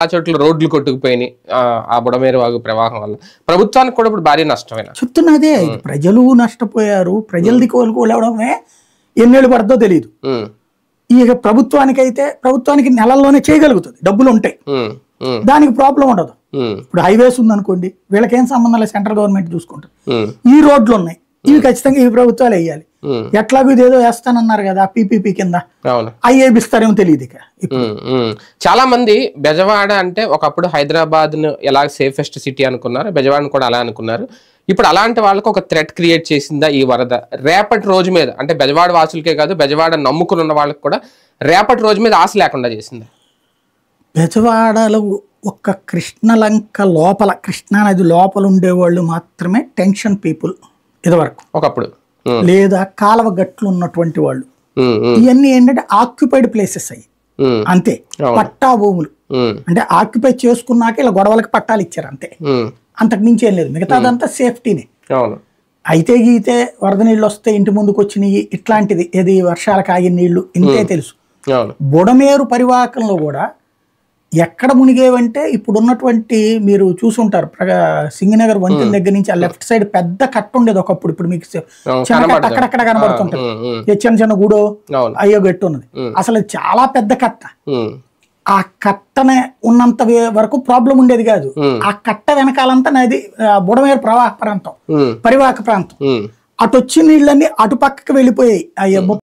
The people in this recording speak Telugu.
ఆ చోట్ల రోడ్లు కొట్టుకుపోయినాయి ఆ బుడమేరు వాగు ప్రవాహం వల్ల ప్రభుత్వానికి కూడా ఇప్పుడు భారీ నష్టమైన చెప్తున్నదే. ప్రజలు నష్టపోయారు. ప్రజలది కోలుకోలేవడమే ఎన్నేళ్ళు పడుతుందో తెలియదు. ఇక ప్రభుత్వానికి నెలల్లోనే చేయగలుగుతుంది, డబ్బులు ఉంటాయి, దానికి ప్రాబ్లం ఉండదు. ఇప్పుడు హైవేస్ ఉందనుకోండి, వీళ్ళకేం సంబంధం లేదు, సెంట్రల్ గవర్నమెంట్ చూసుకుంటుంది. ఈ రోడ్లు ఉన్నాయి, ఇవి ఖచ్చితంగా ఈ ప్రభుత్వాలు వేయాలి. ఎట్లాగో ఇదేదో వేస్తానన్నారు కదా పీపీపీ కింద, అవి వేపిస్తారేమో తెలియదు. ఇక చాలా మంది బెజవాడ అంటే ఒకప్పుడు హైదరాబాద్ ను ఎలా సేఫెస్ట్ సిటీ అనుకున్నారు, బెజవాడను కూడా అలా అనుకున్నారు. ఇప్పుడు అలాంటి వాళ్ళకి ఒక థ్రెట్ క్రియేట్ చేసిందా ఈ వరద? రేపటి రోజు మీద అంటే బెజవాడ వాసులకే కాదు, బెజవాడ నమ్ముకుని ఉన్న వాళ్ళకి కూడా రేపటి రోజు మీద ఆశ లేకుండా చేసిందా? బెజవాడలో ఒక్క కృష్ణలంక లోపల, కృష్ణానది లోపల ఉండేవాళ్ళు మాత్రమే టెన్షన్ పీపుల్ ఇదివరకు, ఒకప్పుడు. లేదా కాలవ గట్లు ఉన్నటువంటి వాళ్ళు. ఇవన్నీ ఏంటంటే ఆక్యుపైడ్ ప్లేసెస్ అయ్యి అంతే, పట్టా భూములు అంటే ఆక్యుపై చేసుకున్నాక ఇలా గొడవలకి పట్టాలు ఇచ్చారు అంతే, అంతకు మించి ఏం లేదు. మిగతాదంతా సేఫ్టీనే. అయితే గీతే వరద నీళ్ళు వస్తే ఇంటి ముందుకు వచ్చినాయి, ఇట్లాంటిది ఏది వర్షాలకు ఆగిన నీళ్లు ఇంతే తెలుసు. బుడమేరు పరివాహకంలో కూడా ఎక్కడ మునిగేవంటే ఇప్పుడు ఉన్నటువంటి, మీరు చూసుంటారు సింగనగర్ వంతెన దగ్గర నుంచి ఆ లెఫ్ట్ సైడ్ పెద్ద కట్ట ఉండేది ఒకప్పుడు, ఇప్పుడు మీకు చిన్న కట్ట అక్కడక్కడ కనబడుతుంటది, చిన్న చిన్న గుడో అయ్యో గట్టు ఉన్నది. అసలు చాలా పెద్ద కట్ట. ఆ కట్టనే ఉన్నంత వరకు ప్రాబ్లం ఉండేది కాదు. ఆ కట్ట వెనకాలంతా నది బుడమేరు పరివాహక ప్రాంతం. అటు వచ్చిన నీళ్ళన్నీ అటు పక్కకి వెళ్ళిపోయాయి.